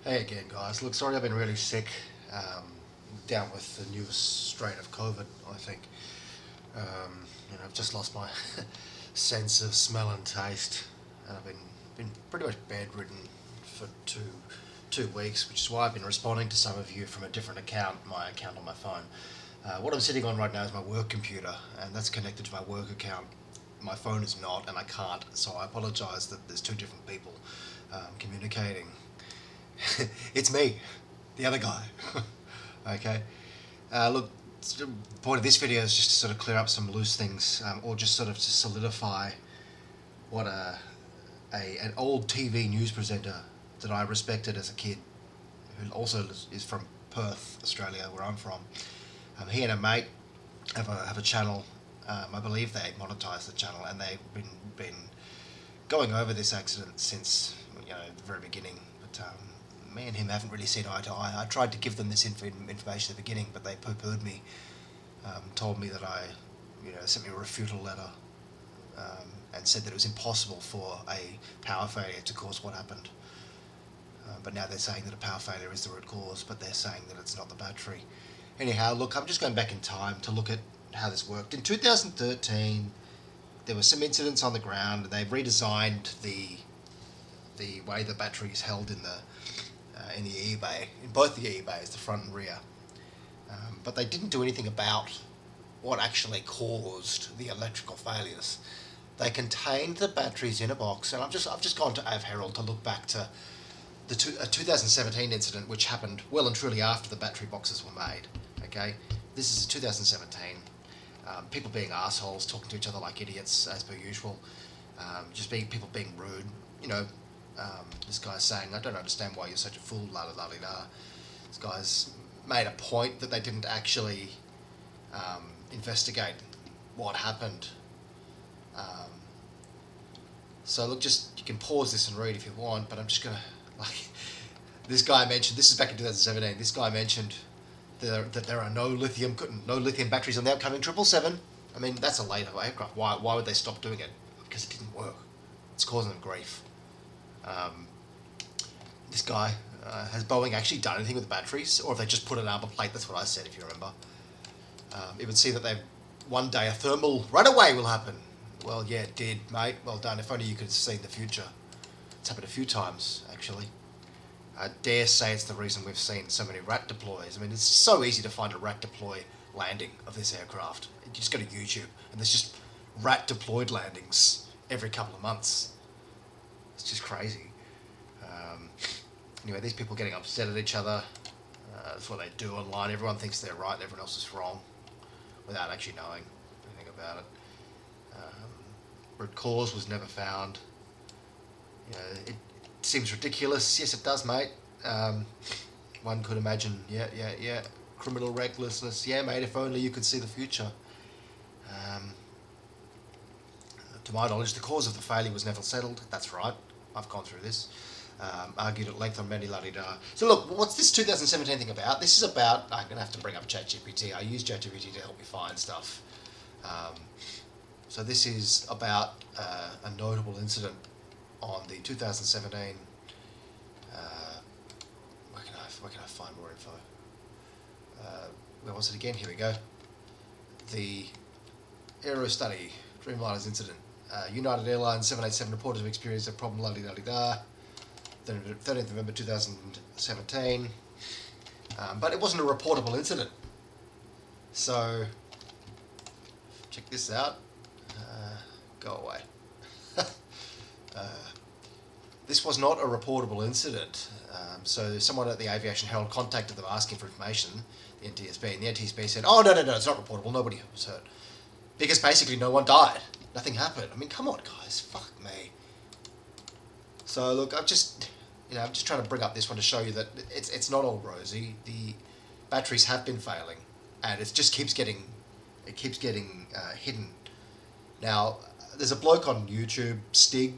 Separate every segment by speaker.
Speaker 1: Hey again, guys. Look, sorry I've been really sick. Down with the newest strain of COVID, I think. I've just lost my sense of smell and taste, and I've been pretty much bedridden for two weeks, which is why I've been responding to some of you from a different account, my account on my phone. What I'm sitting on right now is my work computer, and that's connected to my work account. My phone is not, and I can't, so I apologise that there's two different people communicating. It's me, the other guy. Okay. Look, the point of this video is just to sort of clear up some loose things, or just sort of to solidify what an old TV news presenter that I respected as a kid, who also is from Perth, Australia, where I'm from. He and a mate have a channel. I believe they monetise the channel, and they've been going over this accident since the very beginning. But me and him haven't really seen eye to eye. I tried to give them this information at the beginning, but they poo-pooed me. Told me that sent me a refutal letter, and said that it was impossible for a power failure to cause what happened. But now they're saying that a power failure is the root cause, but they're saying that it's not the battery. Anyhow, look, I'm just going back in time to look at how this worked. In 2013, there were some incidents on the ground. They redesigned the way the battery is held in the E-bay, in both the E-bays, the front and rear. But they didn't do anything about what actually caused the electrical failures. They contained the batteries in a box, and I've just gone to Av Herald to look back to a 2017 incident which happened well and truly after the battery boxes were made. Okay, this is 2017. People being assholes, talking to each other like idiots as per usual. People being rude. This guy's saying, "I don't understand why you're such a fool." La la la la. This guy's made a point that they didn't actually investigate what happened. So look, you can pause this and read if you want, but I'm just gonna this guy mentioned, this is back in 2017. This guy mentioned that there are no lithium batteries on the upcoming 777. I mean, that's a later aircraft. Why would they stop doing it? Because it didn't work. It's causing them grief. This guy, has Boeing actually done anything with the batteries, or have they just put an armor plate? That's what I said, if you remember. It would seem that one day a thermal runaway will happen. Well, yeah, it did, mate. Well done. If only you could have seen the future. It's happened a few times, actually. I dare say it's the reason we've seen so many rat deploys. I mean, it's so easy to find a rat deploy landing of this aircraft. You just go to YouTube, and there's just rat deployed landings every couple of months. It's just crazy. Anyway, these people getting upset at each other. That's what they do online. Everyone thinks they're right and everyone else is wrong, without actually knowing anything about it. Root cause was never found. It seems ridiculous. Yes, it does, mate. One could imagine, yeah, criminal recklessness. Yeah, mate, if only you could see the future. To my knowledge, the cause of the failure was never settled. That's right. I've gone through this. Argued at length on many la-di-da. So look, what's this 2017 thing about? This is about, I'm going to have to bring up ChatGPT. I use ChatGPT to help me find stuff. So this is about a notable incident on the 2017. Where can I find more info? Where was it again? Here we go. The Aero Study Dreamliner's incident. United Airlines 787 reported to have experienced a problem. La-di-da-di-da. 13th November 2017. But it wasn't a reportable incident. So check this out. Go away. This was not a reportable incident. So someone at the Aviation Herald contacted them asking for information, the NTSB, and the NTSB said, "Oh, no, it's not reportable, nobody was hurt." Because basically no one died. Nothing happened. I mean, come on, guys, fuck me. So look, I'm just trying to bring up this one to show you that it's not all rosy. The batteries have been failing, and it just keeps getting hidden. Now, there's a bloke on YouTube, Stig.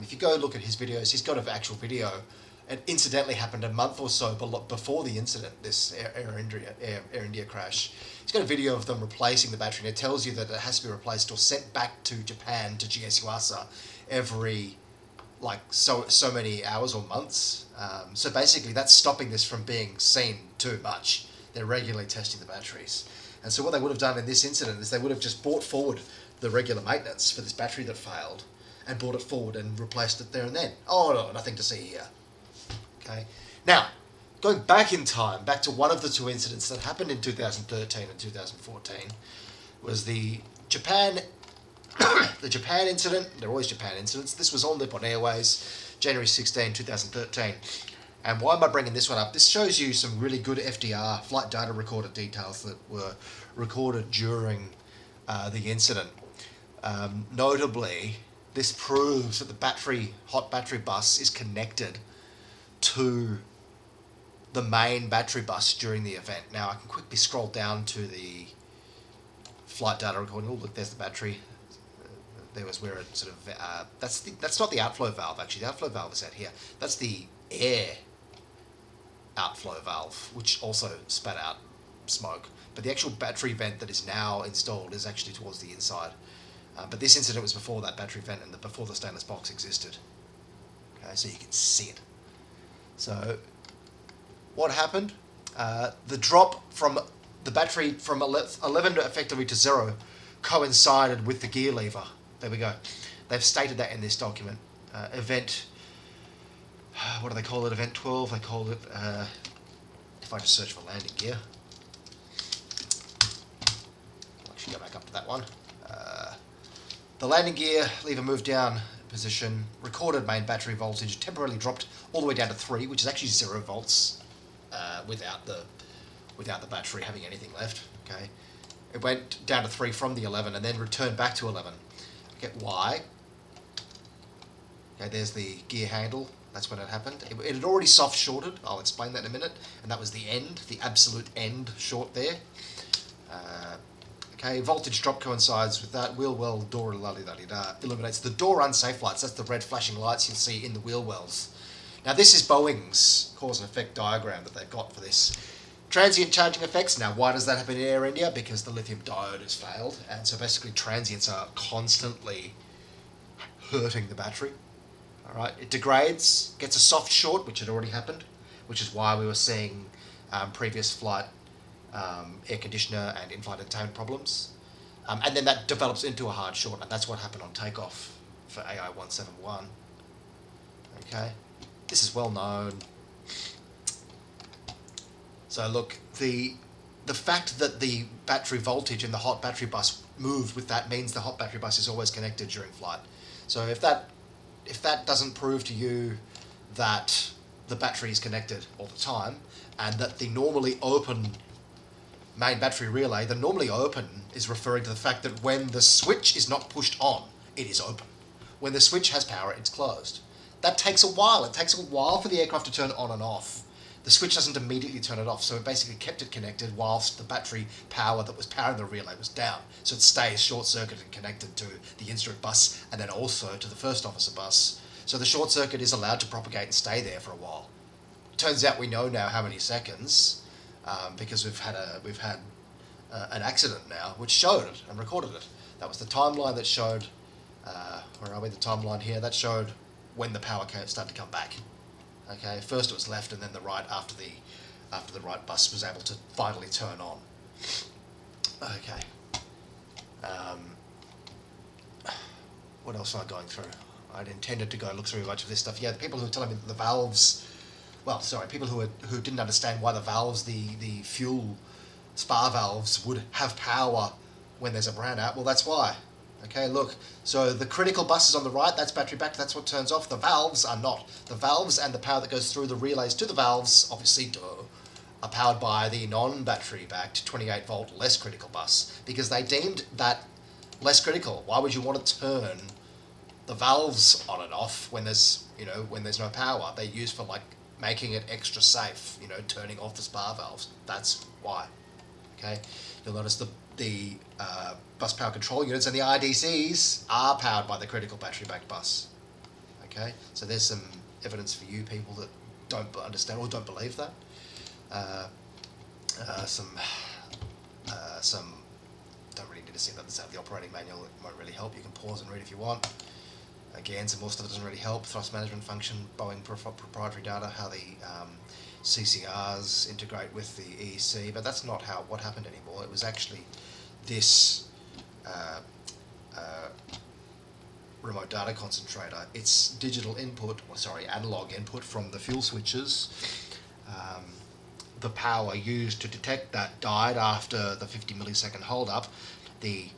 Speaker 1: If you go look at his videos, he's got an actual video. It incidentally happened a month or so before the incident, this Air India crash. He's got a video of them replacing the battery, and it tells you that it has to be replaced or sent back to Japan, to GS Yuasa, every like so many hours or months. So basically, that's stopping this from being seen too much. They're regularly testing the batteries, and so what they would have done in this incident is they would have just brought forward the regular maintenance for this battery that failed, and brought it forward and replaced it there and then. Oh no, nothing to see here. Okay, now going back in time, back to one of the two incidents that happened in 2013 and 2014, was the Japan incident. There are always Japan incidents. This was on Nippon Airways, January 16, 2013. And why am I bringing this one up? This shows you some really good FDR, flight data recorder details that were recorded during the incident. Notably, this proves that the hot battery bus is connected to the main battery bus during the event. Now, I can quickly scroll down to the flight data recording. Oh, look, there's the battery. There was where it sort of that's not the outflow valve, actually. The outflow valve is out here. That's the air outflow valve, which also spat out smoke. But the actual battery vent that is now installed is actually towards the inside. But this incident was before that battery vent and before the stainless box existed. Okay, so you can see it. So what happened? The drop from the battery from 11 effectively to 0 coincided with the gear lever. There we go. They've stated that in this document. Event, what do they call it? Event 12, they call it, if I just search for landing gear. I'll actually go back up to that one. The landing gear lever moved down position, recorded main battery voltage, temporarily dropped all the way down to 3, which is actually 0 volts without the battery having anything left. Okay, it went down to 3 from the 11 and then returned back to 11. Okay, why? Okay, there's the gear handle. That's when it happened. It had already soft shorted. I'll explain that in a minute. And that was the end, the absolute end short there. Okay, voltage drop coincides with that. Wheel well, door la-di-da-di-da, illuminates the door unsafe lights. That's the red flashing lights you'll see in the wheel wells. Now this is Boeing's cause and effect diagram that they've got for this. Transient charging effects. Now why does that happen in Air India? Because the lithium diode has failed, and so basically transients are constantly hurting the battery. Alright, it degrades, gets a soft short, which had already happened, which is why we were seeing previous flight air conditioner and in-flight entertainment problems. And then that develops into a hard short, and that's what happened on takeoff for AI-171. Okay, this is well known. So look, the fact that the battery voltage in the hot battery bus moved with that means the hot battery bus is always connected during flight. So if that doesn't prove to you that the battery is connected all the time, and that the normally open main battery relay, the normally open is referring to the fact that when the switch is not pushed on, it is open. When the switch has power, it's closed. That takes a while. It takes a while for the aircraft to turn on and off. The switch doesn't immediately turn it off, so it basically kept it connected whilst the battery power that was powering the relay was down. So it stays short-circuited and connected to the instrument bus and then also to the first officer bus. So the short circuit is allowed to propagate and stay there for a while. Turns out we know now how many seconds, because we've had an accident now which showed it and recorded it. That was the timeline that showed, where are we, the timeline here, that showed when the power started to come back. Okay, first it was left and then the right after the right bus was able to finally turn on. Okay. What else am I going through? I'd intended to go look through a bunch of this stuff. Yeah, the people who were telling me that the valves, people who didn't understand why the valves, the fuel spar valves would have power when there's a brownout. Well, that's why. Okay, look. So the critical bus is on the right. That's battery backed. That's what turns off. The valves are not. The valves and the power that goes through the relays to the valves, obviously, are powered by the non-battery backed 28 volt less critical bus, because they deemed that less critical. Why would you want to turn the valves on and off when there's no power? They're used for making it extra safe, turning off the spar valves. That's why. Okay, you'll notice the bus power control units and the IDCs are powered by the critical battery backed bus. Okay, so there's some evidence for you people that don't understand or don't believe that. Some don't really need to see that. That's out of the operating manual. It won't really help. You can pause and read if you want. Again, so most of it doesn't really help. Thrust management function, Boeing proprietary data, how the CCRs integrate with the EEC, but that's not what happened anymore. It was actually this remote data concentrator. It's digital input, analog input from the fuel switches. The power used to detect that died after the 50 millisecond hold up. The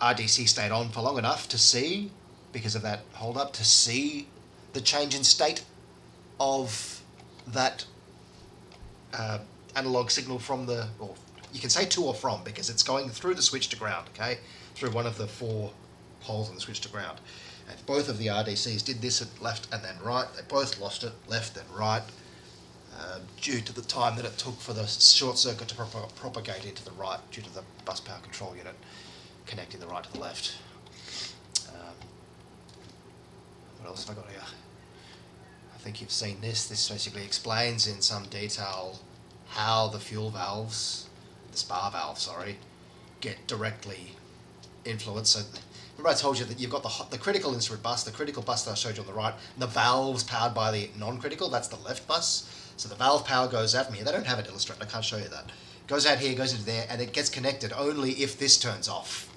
Speaker 1: RDC stayed on for long enough to see, because of that hold up, to see the change in state of that analog signal from the, or you can say to or from, because it's going through the switch to ground, okay, through one of the 4 holes in the switch to ground. And both of the RDCs did this at left and then right. They both lost it, left and right, due to the time that it took for the short circuit to propagate into the right, due to the bus power control unit connecting the right to the left. What else have I got here? I think you've seen this. This basically explains in some detail how the fuel valves, the spar valve, get directly influenced. So remember I told you that you've got the critical instrument bus, the critical bus that I showed you on the right, and the valves powered by the non-critical, that's the left bus. So the valve power goes out from here. They don't have it illustrated, I can't show you that. Goes out here, goes into there, and it gets connected only if this turns off.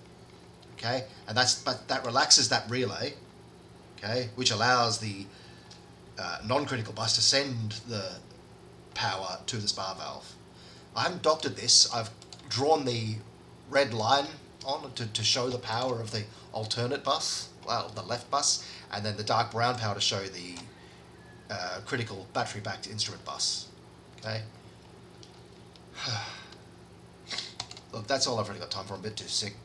Speaker 1: Okay, and that relaxes that relay, okay, which allows the non-critical bus to send the power to the spar valve. I haven't doctored this. I've drawn the red line on to show the power of the alternate bus, well, the left bus, and then the dark brown power to show the critical battery-backed instrument bus. Okay. Look, that's all I've really got time for. I'm a bit too sick.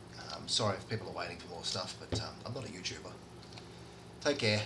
Speaker 1: Sorry if people are waiting for more stuff, but I'm not a YouTuber. Take care.